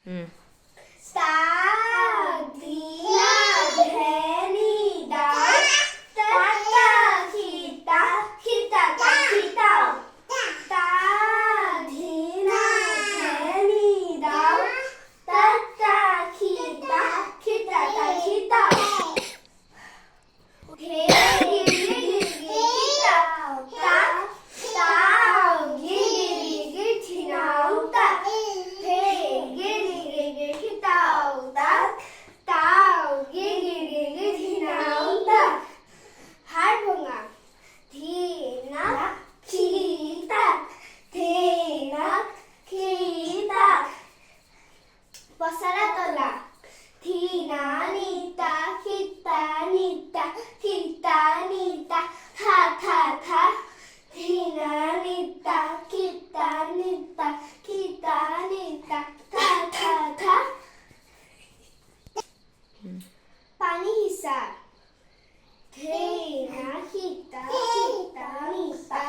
তা দিনা ধেনি দাও তাতা খিতা খিতা তা খিতাও তা ধিনা ধেনি দাও তাতা খিতা খিতা তা খিতাও ধে গিরি গিরি খিতাও তা তাও গিরি গিরি খিনাও তা ধে গিরি গিরি খিতাও তা তাও গিরি গিরি খিনাও তা হাড় ভাঙা ধীনা খিতা ধীনা খিতা পসারা তলা ধীনা নিতা খিতা নিতা খিতা নিতা থা থা থা ধীনা নিতা খিতা নিতা খিতা নিতা থা থা থা পানি হিসাব ধীনা খিতা খিতা নিতা